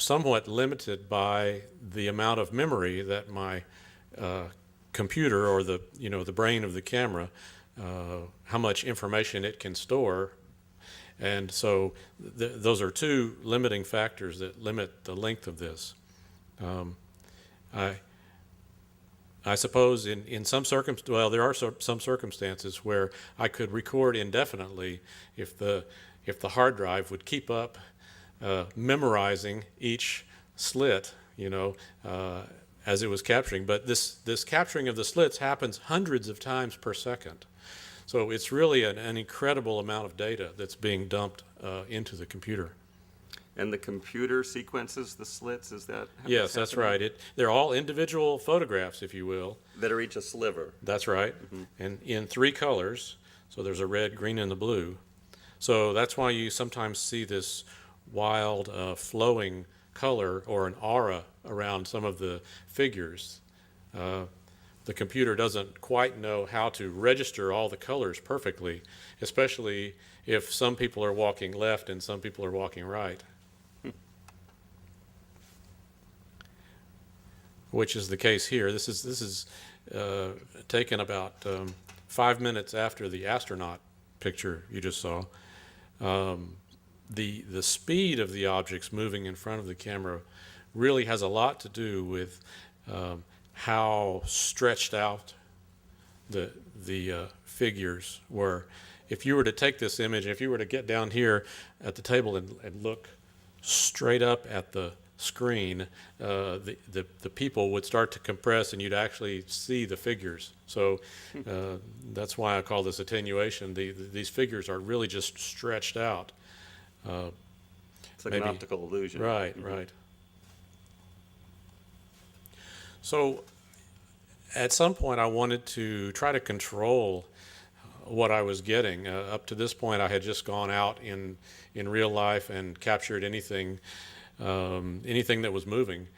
somewhat limited by the amount of memory that my computer, or the brain of the camera, how much information it can store. And so those are two limiting factors that limit the length of this. Um, I I suppose in some there are some circumstances where I could record indefinitely if the hard drive would keep up memorizing each slit, as it was capturing. But this capturing of the slits happens hundreds of times per second. So it's really an incredible amount of data that's being dumped into the computer. And the computer sequences the slits, is that how Yes, that's happening? right. They're all individual photographs, if you will. That are each a sliver. That's right. And in three colors. So there's a red, green, and the blue. So that's why you sometimes see this wild, flowing color or an aura around some of the figures. The computer doesn't quite know how to register all the colors perfectly, especially if some people are walking left and some people are walking right. Which is the case here. This is taken about 5 minutes after the astronaut picture you just saw. The speed of the objects moving in front of the camera really has a lot to do with how stretched out the figures were. If you were to take this image, if you were to get down here at the table and look straight up at the screen, the people would start to compress and you'd actually see the figures. So that's why I call this attenuation. These figures are really just stretched out. It's like an optical illusion. Right, right. So at some point I wanted to try to control what I was getting. Up to this point I had just gone out in real life and captured anything that was moving,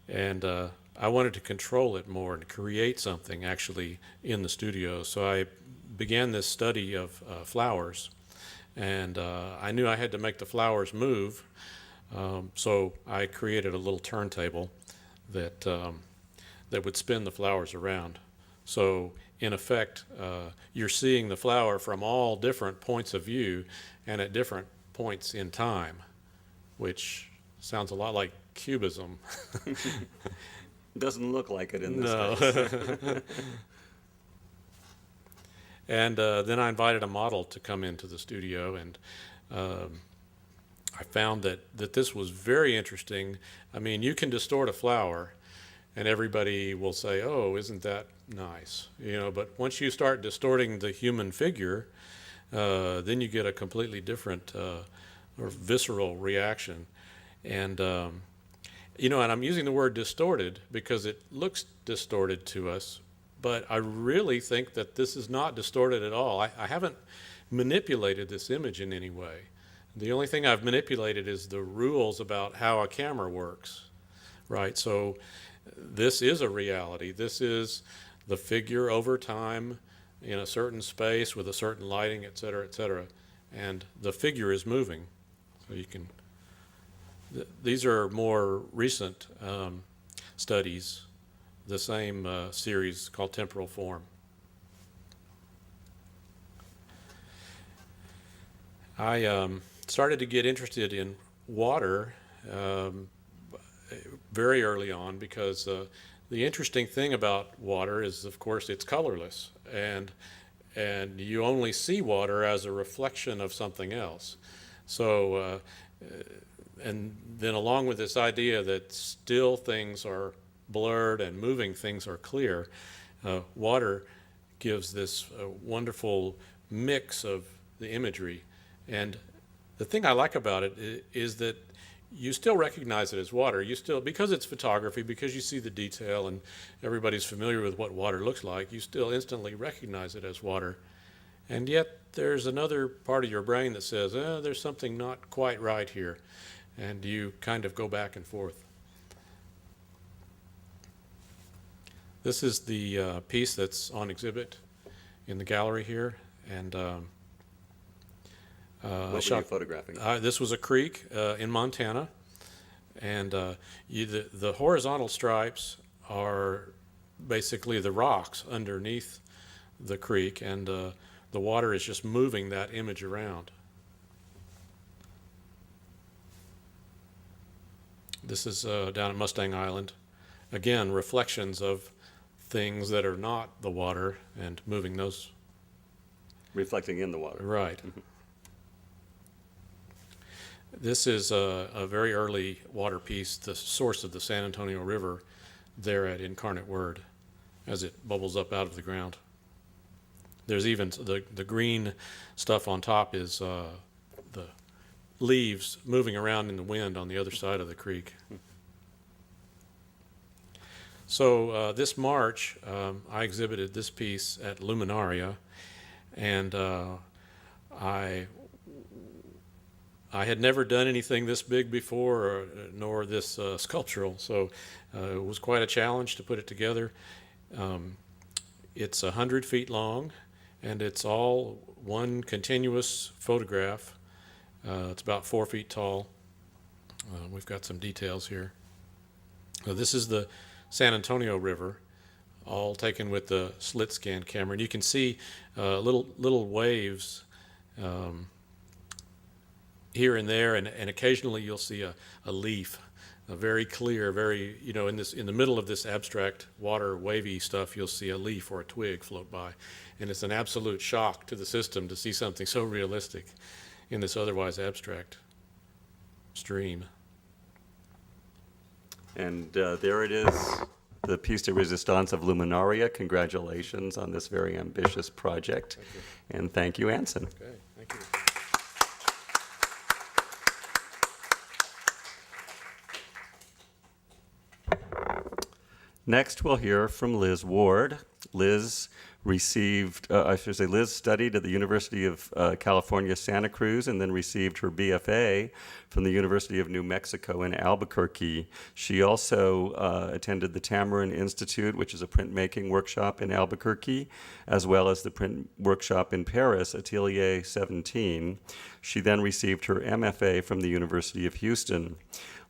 and I wanted to control it more and create something actually in the studio. So I began this study of flowers, and I knew I had to make the flowers move, so I created a little turntable that would spin the flowers around. So in effect, you're seeing the flower from all different points of view and at different points in time, which sounds a lot like cubism. Doesn't look like it in this No. case. And then I invited a model to come into the studio, and I found that this was very interesting. I mean, you can distort a flower, and everybody will say, "Oh, isn't that nice?" But once you start distorting the human figure, then you get a completely different or visceral reaction. And and I'm using the word distorted because it looks distorted to us, but I really think that this is not distorted at all. I haven't manipulated this image in any way. The only thing I've manipulated is the rules about how a camera works, right? So this is a reality. This is the figure over time in a certain space with a certain lighting, et cetera, and the figure is moving. So you can. These are more recent studies, the same series called Temporal Form. I started to get interested in water very early on because the interesting thing about water is, of course, it's colorless, and you only see water as a reflection of something else. So and then along with this idea that still things are blurred and moving things are clear, water gives this wonderful mix of the imagery. And the thing I like about it is that you still recognize it as water. You still, because it's photography, because you see the detail and everybody's familiar with what water looks like, you still instantly recognize it as water. And yet there's another part of your brain that says, there's something not quite right here. And you kind of go back and forth. This is the piece that's on exhibit in the gallery here, and What were you photographing? This was a creek in Montana, And the horizontal stripes are basically the rocks underneath the creek, and the water is just moving that image around. This is down at Mustang Island. Again, reflections of things that are not the water and moving those. Reflecting in the water. Right. This is a very early water piece, the source of the San Antonio River there at Incarnate Word as it bubbles up out of the ground. There's even the green stuff on top is the leaves moving around in the wind on the other side of the creek. So this March, I exhibited this piece at Luminaria, and I had never done anything this big before, nor this sculptural, so it was quite a challenge to put it together. It's 100 feet long, and it's all one continuous photograph. It's about 4 feet tall. We've got some details here. This is the San Antonio River, all taken with the slit scan camera, and you can see little waves here and there, and occasionally you'll see a leaf, a very clear, very, in the middle of this abstract water wavy stuff, you'll see a leaf or a twig float by, and it's an absolute shock to the system to see something so realistic in this otherwise abstract stream. And there it is, the piece de resistance of Luminaria. Congratulations on this very ambitious project. Thank you. And thank you, Ansen. Okay, thank you. Next, we'll hear from Liz Ward. Liz Liz studied at the University of California, Santa Cruz, and then received her BFA from the University of New Mexico in Albuquerque. She also attended the Tamarin Institute, which is a printmaking workshop in Albuquerque, as well as the print workshop in Paris, Atelier 17. She then received her MFA from the University of Houston.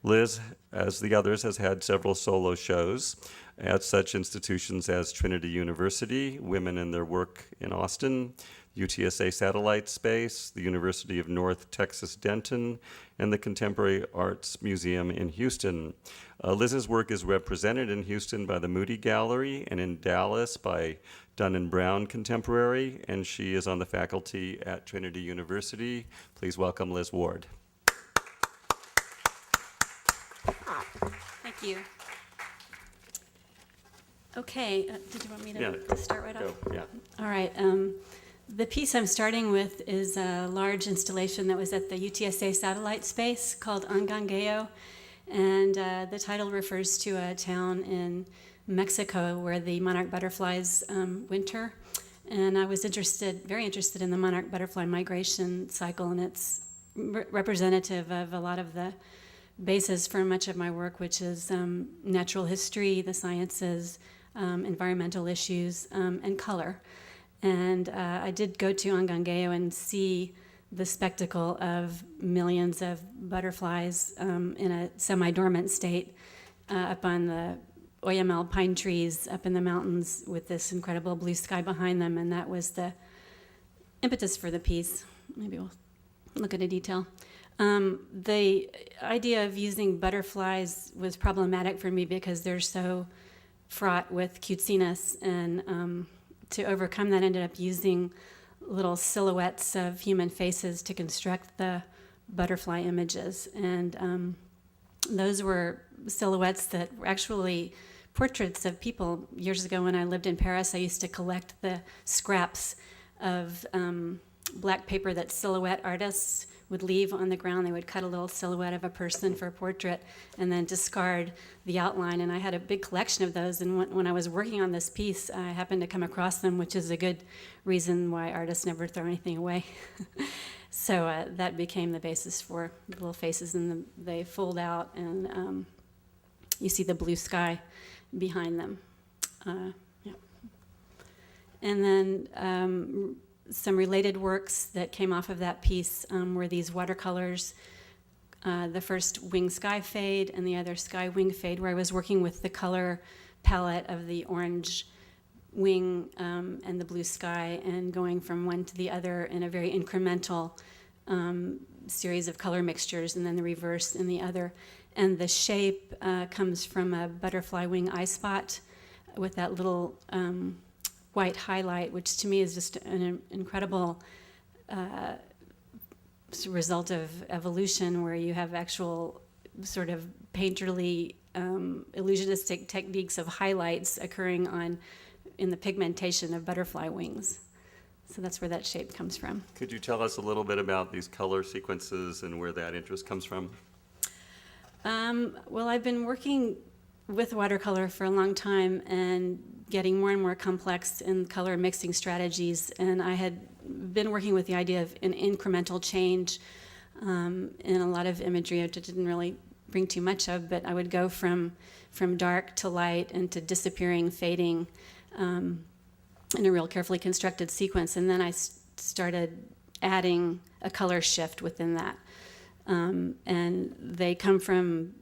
Liz, as the others, has had several solo shows at such institutions as Trinity University, Women in Their Work in Austin, UTSA Satellite Space, the University of North Texas Denton, and the Contemporary Arts Museum in Houston. Liz's work is represented in Houston by the Moody Gallery and in Dallas by Dunn & Brown Contemporary, and she is on the faculty at Trinity University. Please welcome Liz Ward. Thank you. Okay, did you want me to, Yeah, to start right off? Yeah. All right. The piece I'm starting with is a large installation that was at the UTSA Satellite Space called Angangeo, and the title refers to a town in Mexico where the monarch butterflies winter. And I was very interested in the monarch butterfly migration cycle, and it's representative of a lot of the basis for much of my work, which is natural history, the sciences, environmental issues, and color. And I did go to Angangeo and see the spectacle of millions of butterflies in a semi-dormant state up on the Oyamel pine trees up in the mountains with this incredible blue sky behind them, and that was the impetus for the piece. Maybe we'll look at a detail. The idea of using butterflies was problematic for me because they're so fraught with cutesiness, and to overcome that, I ended up using little silhouettes of human faces to construct the butterfly images, and those were silhouettes that were actually portraits of people. Years ago when I lived in Paris, I used to collect the scraps of black paper that silhouette artists would leave on the ground. They would cut a little silhouette of a person for a portrait and then discard the outline. And I had a big collection of those. And when I was working on this piece, I happened to come across them, which is a good reason why artists never throw anything away. So that became the basis for the little faces, and they fold out, and you see the blue sky behind them. Yeah. And then some related works that came off of that piece were these watercolors the first wing sky fade and the other sky wing fade, where I was working with the color palette of the orange wing and the blue sky and going from one to the other in a very incremental series of color mixtures, and then the reverse in the other. And the shape comes from a butterfly wing eye spot with that little white highlight, which to me is just an incredible result of evolution, where you have actual sort of painterly illusionistic techniques of highlights occurring in the pigmentation of butterfly wings. So that's where that shape comes from. Could you tell us a little bit about these color sequences and where that interest comes from? Well, I've been working with watercolor for a long time and getting more and more complex in color mixing strategies. And I had been working with the idea of an incremental change in a lot of imagery, which I didn't really bring too much of, but I would go from dark to light and to disappearing, fading in a real carefully constructed sequence. And then I started adding a color shift within that. And they come from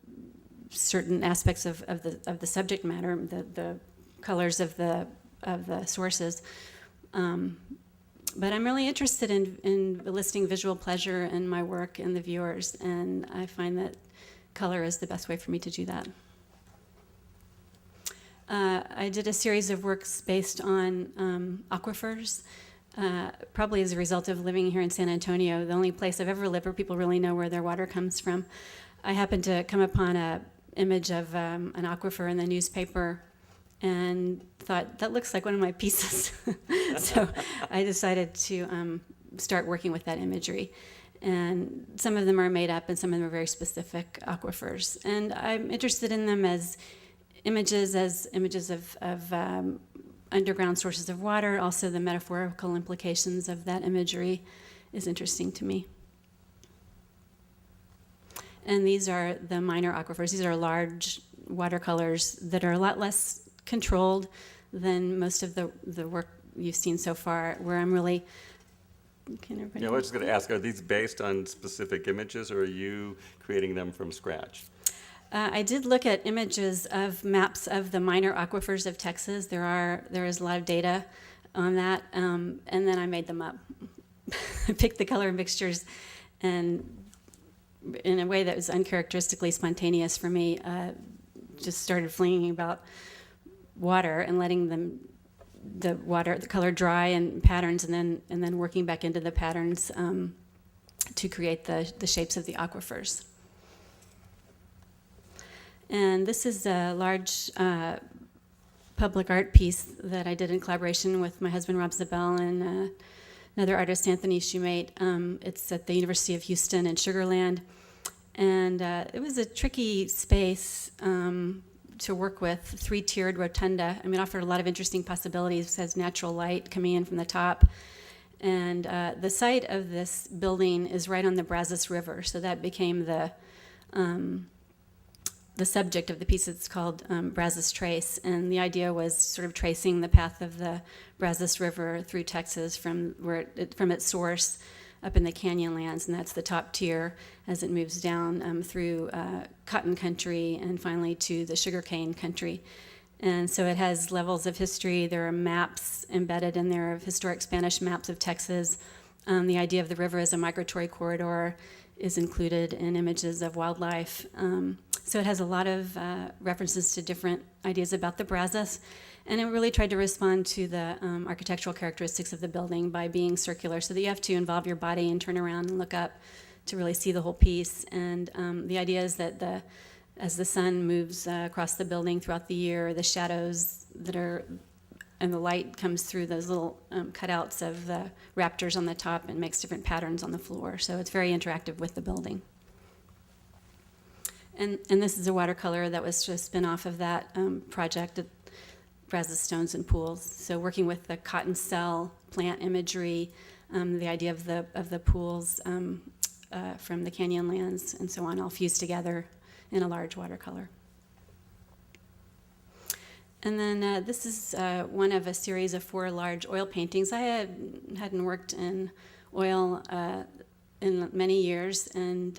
certain aspects of the subject matter, the colors of the sources. But I'm really interested in eliciting visual pleasure in my work and the viewers, and I find that color is the best way for me to do that. I did a series of works based on aquifers, probably as a result of living here in San Antonio, the only place I've ever lived where people really know where their water comes from. I happened to come upon an image of an aquifer in the newspaper and thought, that looks like one of my pieces. So I decided to start working with that imagery. And some of them are made up and some of them are very specific aquifers. And I'm interested in them as images of underground sources of water. Also the metaphorical implications of that imagery is interesting to me. And these are the minor aquifers. These are large watercolors that are a lot less controlled than most of the work you've seen so far, where I'm really... Yeah, I was just going to ask, are these based on specific images, or are you creating them from scratch? I did look at images of maps of the minor aquifers of Texas. There is a lot of data on that, and then I made them up. I picked the color mixtures, and in a way that was uncharacteristically spontaneous for me, just started flinging about water and letting the color dry in patterns, and then working back into the patterns to create the shapes of the aquifers. And this is a large public art piece that I did in collaboration with my husband, Rob Zabel, and another artist, Anthony Shumate. It's at the University of Houston in Sugar Land. And it was a tricky space to work with, three-tiered rotunda. I mean, it offered a lot of interesting possibilities. It has natural light coming in from the top. And the site of this building is right on the Brazos River, so that became the subject of the piece. It's called Brazos Trace, and the idea was sort of tracing the path of the Brazos River through Texas from its source up in the Canyonlands, and that's the top tier as it moves down through cotton country and finally to the sugarcane country. And so it has levels of history. There are maps embedded in there of historic Spanish maps of Texas. The idea of the river as a migratory corridor is included in images of wildlife. So it has a lot of references to different ideas about the Brazos, and it really tried to respond to the architectural characteristics of the building by being circular, so that you have to involve your body and turn around and look up to really see the whole piece. And the idea is that as the sun moves across the building throughout the year, the shadows and the light comes through those little cutouts of the raptors on the top and makes different patterns on the floor. So it's very interactive with the building. And this is a watercolor that was just a spin-off of that project at Brazos Stones and Pools. So working with the cotton cell plant imagery, the idea of the pools from the Canyonlands and so on, all fused together in a large watercolor. And then this is one of a series of 4 large oil paintings. I hadn't worked in oil in many years, and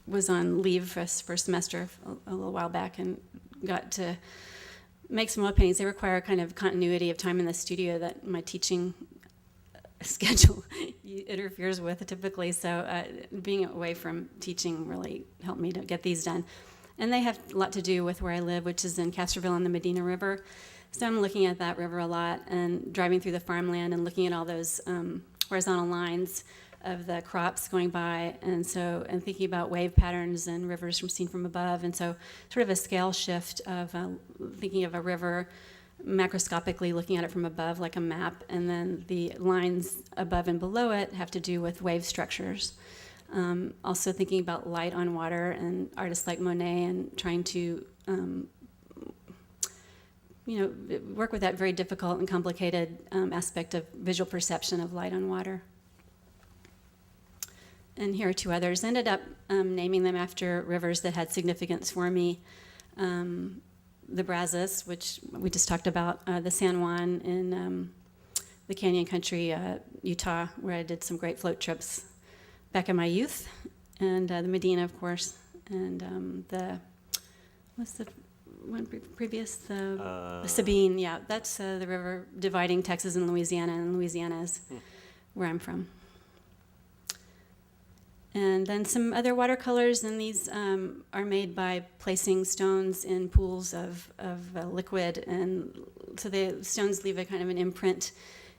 was on leave for a semester a little while back and got to make some oil paintings. They require kind of continuity of time in the studio that my teaching schedule interferes with typically. So being away from teaching really helped me to get these done. And they have a lot to do with where I live, which is in Castroville on the Medina River. So I'm looking at that river a lot and driving through the farmland and looking at all those horizontal lines of the crops going by, and thinking about wave patterns and rivers seen from above, and so sort of a scale shift of thinking of a river macroscopically, looking at it from above like a map, and then the lines above and below it have to do with wave structures. Also thinking about light on water and artists like Monet and trying to work with that very difficult and complicated aspect of visual perception of light on water. And here are two others. Ended up naming them after rivers that had significance for me. The Brazos, which we just talked about, the San Juan in the Canyon Country, Utah, where I did some great float trips back in my youth, and the Medina, of course, and what's the one previous? The Sabine, yeah, that's the river dividing Texas and Louisiana is where I'm from. And then some other watercolors, and these are made by placing stones in pools of liquid, and so the stones leave a kind of an imprint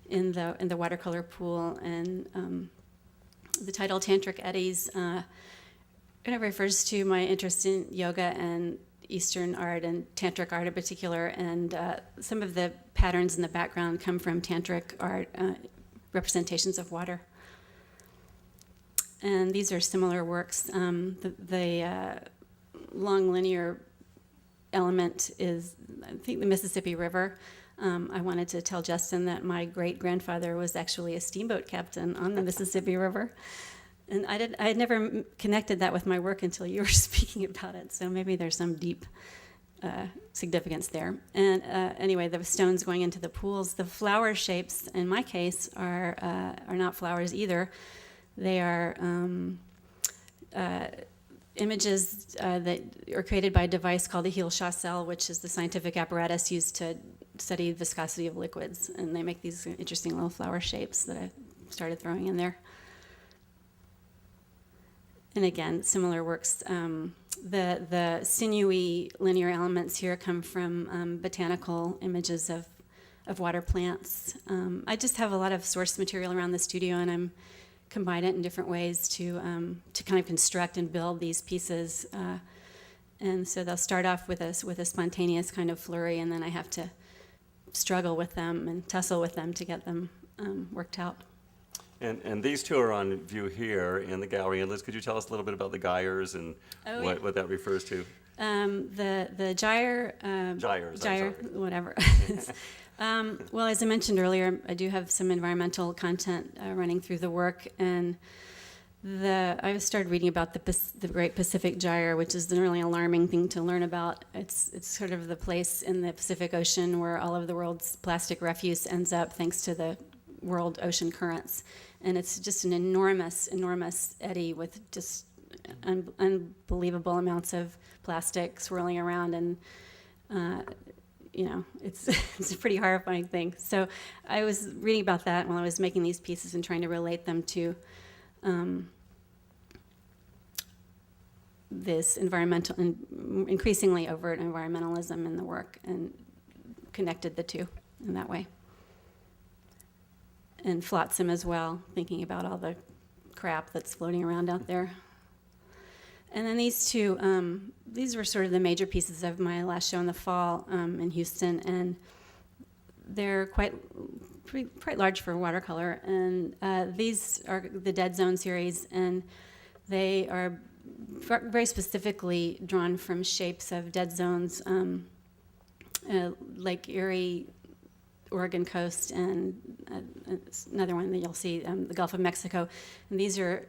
in the watercolor pool. And the title Tantric Eddies kind of refers to my interest in yoga and Eastern art and tantric art in particular, and some of the patterns in the background come from tantric art representations of water. And these are similar works. The long linear element is, I think, the Mississippi River. I wanted to tell Justin that my great-grandfather was actually a steamboat captain on the Mississippi River. And I had never connected that with my work until you were speaking about it, so maybe there's some deep significance there. And anyway, the stones going into the pools, the flower shapes, in my case, are not flowers either. They are images that are created by a device called the Heal-Shaw which is the scientific apparatus used to study viscosity of liquids. And they make these interesting little flower shapes that I started throwing in there. And again, similar works. The sinewy linear elements here come from botanical images of water plants. I just have a lot of source material around the studio, and I'm combine it in different ways to kind of construct and build these pieces. And so they'll start off with a spontaneous kind of flurry, and then I have to struggle with them and tussle with them to get them worked out. And these two are on view here in the gallery. And Liz, could you tell us a little bit about the gyres and what that refers to? The gyre. Gyres, gyre, whatever. Well, as I mentioned earlier, I do have some environmental content running through the work, and I started reading about the Great Pacific Gyre, which is a really alarming thing to learn about. It's sort of the place in the Pacific Ocean where all of the world's plastic refuse ends up, thanks to the world ocean currents, and it's just an enormous eddy with just unbelievable amounts of plastic swirling around, and it's a pretty horrifying thing. So I was reading about that while I was making these pieces and trying to relate them to this environmental and increasingly overt environmentalism in the work, and connected the two in that way. And flotsam as well, thinking about all the crap that's floating around out there. And then these two, these were sort of the major pieces of my last show in the fall in Houston, and they're quite large for watercolor. And these are the Dead Zone series, and they are very specifically drawn from shapes of dead zones, Lake Erie, Oregon coast, and another one that you'll see, the Gulf of Mexico. And these are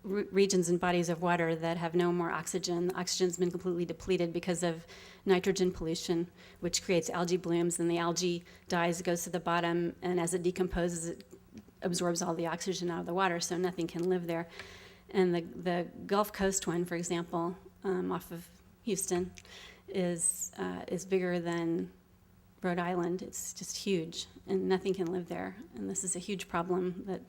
regions and bodies of water that have no more oxygen. The oxygen's been completely depleted because of nitrogen pollution, which creates algae blooms, and the algae dies, goes to the bottom, and as it decomposes, it absorbs all the oxygen out of the water, so nothing can live there. And the Gulf Coast one, for example, off of Houston, is bigger than Rhode Island. It's just huge, and nothing can live there. And this is a huge problem that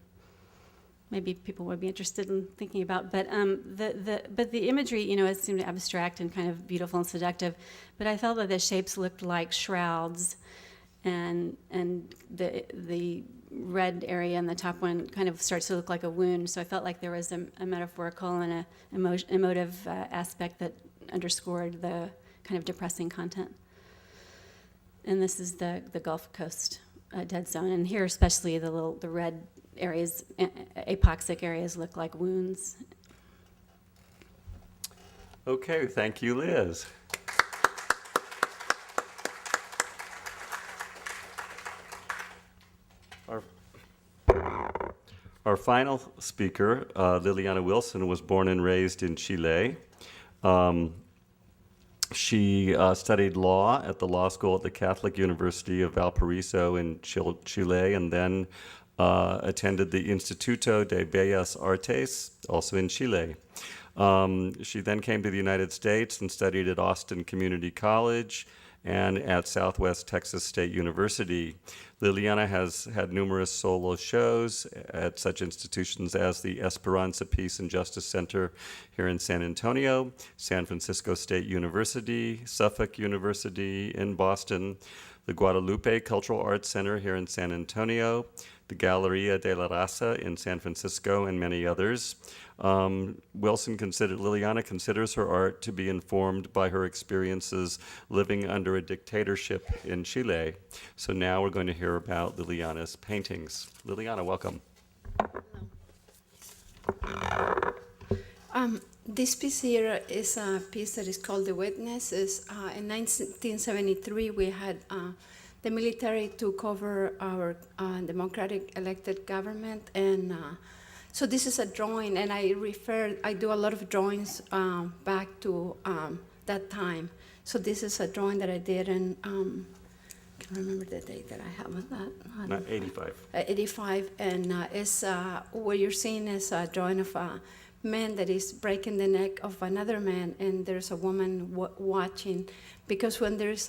maybe people would be interested in thinking about. But the imagery, it seemed abstract and kind of beautiful and seductive. But I felt that the shapes looked like shrouds, and the red area in the top one kind of starts to look like a wound. So I felt like there was a metaphorical and a emotive aspect that underscored the kind of depressing content. And this is the Gulf Coast dead zone. And here especially the red areas, apoxic areas, look like wounds. Okay, thank you, Liz. Our final speaker, Liliana Wilson, was born and raised in Chile. She studied law at the law school at the Catholic University of Valparaiso in Chile, and then attended the Instituto de Bellas Artes, also in Chile. She then came to the United States and studied at Austin Community College and at Southwest Texas State University. Liliana has had numerous solo shows at such institutions as the Esperanza Peace and Justice Center here in San Antonio, San Francisco State University, Suffolk University in Boston, the Guadalupe Cultural Arts Center here in San Antonio, the Galleria de la Raza in San Francisco, and many others. Liliana considers her art to be informed by her experiences living under a dictatorship in Chile. So now we're going to hear about Liliana's paintings. Liliana, welcome. This piece here is a piece that is called The Witness. In 1973, we had the military took over our democratic elected government, and so this is a drawing, and I do a lot of drawings back to that time. So this is a drawing that I did, and I can't remember the date that I have on that. Not 85. 85, and what you're seeing is a drawing of a man that is breaking the neck of another man, and there's a woman watching, because when there's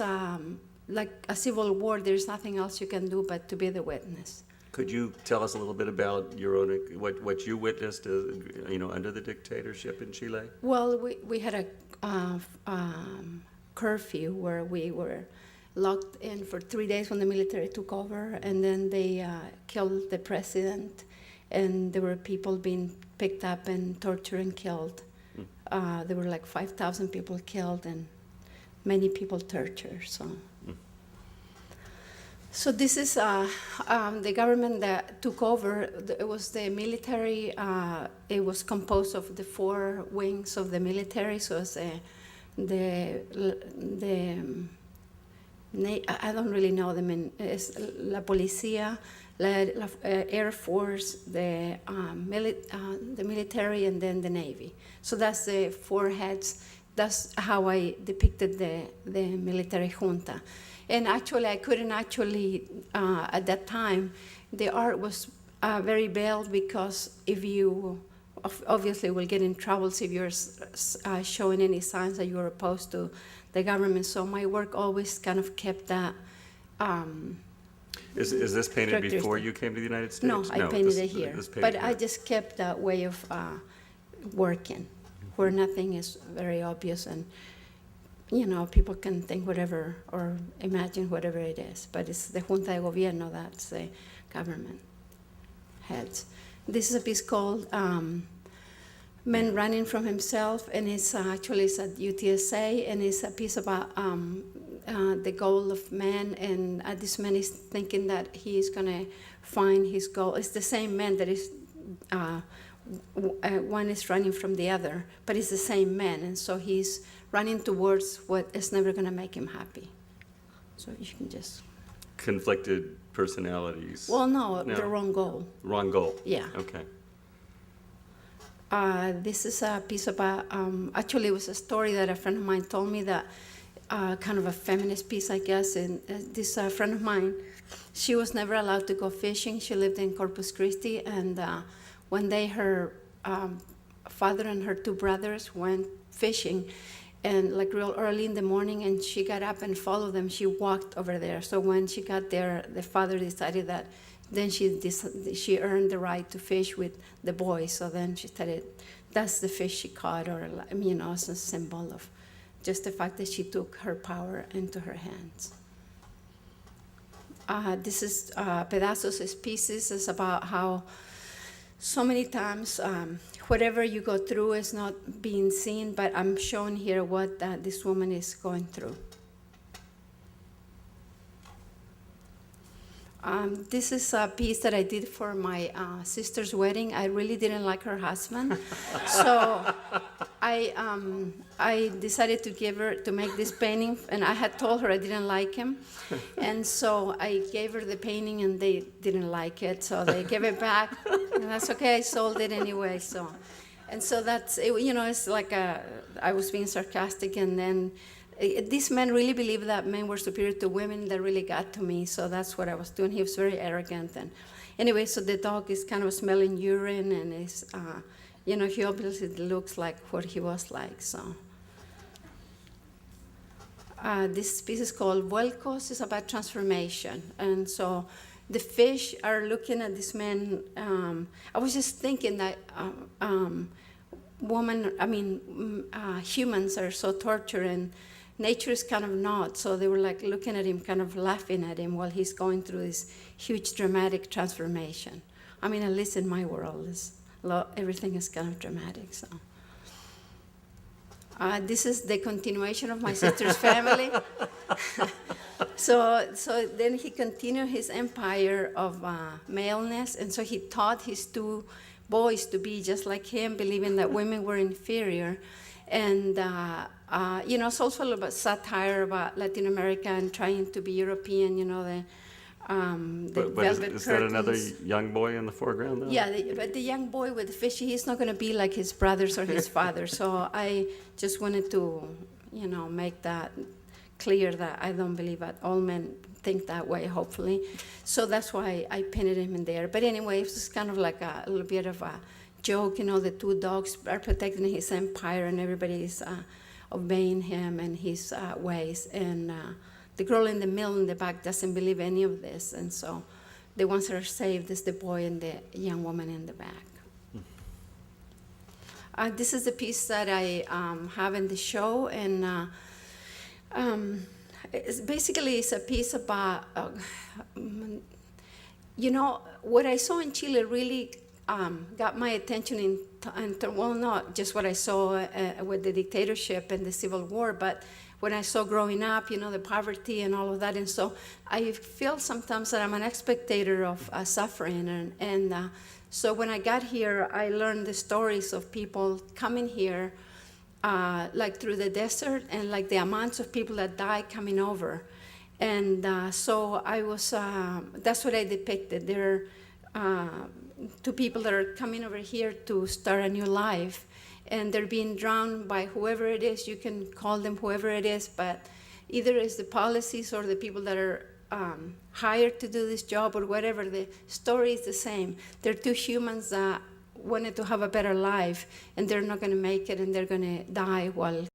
like a civil war, there's nothing else you can do but to be the witness. Could you tell us a little bit about your own, what you witnessed, under the dictatorship in Chile? Well, we had a curfew where we were locked in for 3 days when the military took over, and then they killed the president, and there were people being picked up and tortured and killed. There were like 5,000 people killed and many people tortured. So this is the government that took over. It was the military. It was composed of the four wings of the military. So it's I don't really know them. It's La Policía, la Air Force, the military, and then the Navy. So that's the four heads. That's how I depicted the military junta. And actually, I couldn't at that time, the art was very veiled, because if you obviously will get in trouble if you're showing any signs that you're opposed to the government. So my work always kind of kept that. Is this painted before you came to the United States? No, I painted it here. But I just kept that way of working, where nothing is very obvious, and people can think whatever or imagine whatever it is. But it's the Junta de Gobierno, that's the government heads. This is a piece called Man Running from Himself, and it's actually at UTSA, and it's a piece about the goal of man, and this man is thinking that he is going to find his goal. It's the same man that is, one is running from the other, but it's the same man, and so he's running towards what is never going to make him happy. So you can just... Conflicted personalities. Well, no, the wrong goal. Wrong goal. Yeah. Okay. This is a piece about, actually it was a story that a friend of mine told me, that kind of a feminist piece, I guess. And this friend of mine, she was never allowed to go fishing. She lived in Corpus Christi, and one day her father and her two brothers went fishing, and like real early in the morning, and she got up and followed them. She walked over there. So when she got there, the father decided that then she earned the right to fish with the boys. So then she started, that's the fish she caught, or as a symbol of just the fact that she took her power into her hands. This is Pedazos Especies. It's about how so many times whatever you go through is not being seen, but I'm showing here what this woman is going through. This is a piece that I did for my sister's wedding. I really didn't like her husband, so I decided to make this painting, and I had told her I didn't like him, and so I gave her the painting, and they didn't like it, so they gave it back, and that's okay. I sold it anyway. So that's it, it's like I was being sarcastic, and then. These men really believed that men were superior to women. That really got to me, so that's what I was doing. He was very arrogant, and anyway, so the dog is kind of smelling urine, and is, he obviously looks like what he was like. So this piece is called Vuelcos. It's about transformation, and so the fish are looking at this man. I was just thinking that. Humans are so tortured, and nature is kind of not. So they were like looking at him, kind of laughing at him while he's going through this huge dramatic transformation. At least in my world, everything is kind of dramatic. So this is the continuation of my sister's family. So then he continued his empire of maleness, and so he taught his two boys to be just like him, believing that women were inferior. And, it's also about satire about Latin America and trying to be European, the But is that another young boy in the foreground, though? Yeah, but the young boy with the fish, he's not going to be like his brothers or his father. So I just wanted to, make that clear that I don't believe that all men think that way, hopefully. So that's why I painted him in there. But anyway, it's just kind of like a little bit of a joke. The two dogs are protecting his empire, and everybody is obeying him and his ways. And the girl in the middle in the back doesn't believe any of this. And so the ones that are saved is the boy and the young woman in the back. This is the piece that I have in the show, and it's a piece about, what I saw in Chile really got my attention not just what I saw with the dictatorship and the civil war, but when I saw growing up, the poverty and all of that. And so I feel sometimes that I'm an spectator of suffering. And so when I got here, I learned the stories of people coming here, like through the desert, and like the amounts of people that die coming over. And so I was, that's what I depicted. There are two people that are coming over here to start a new life, and they're being drowned by whoever it is. You can call them whoever it is, but either it's the policies or the people that are hired to do this job or whatever. The story is the same. They're two humans that wanted to have a better life, and they're not going to make it, and they're going to die while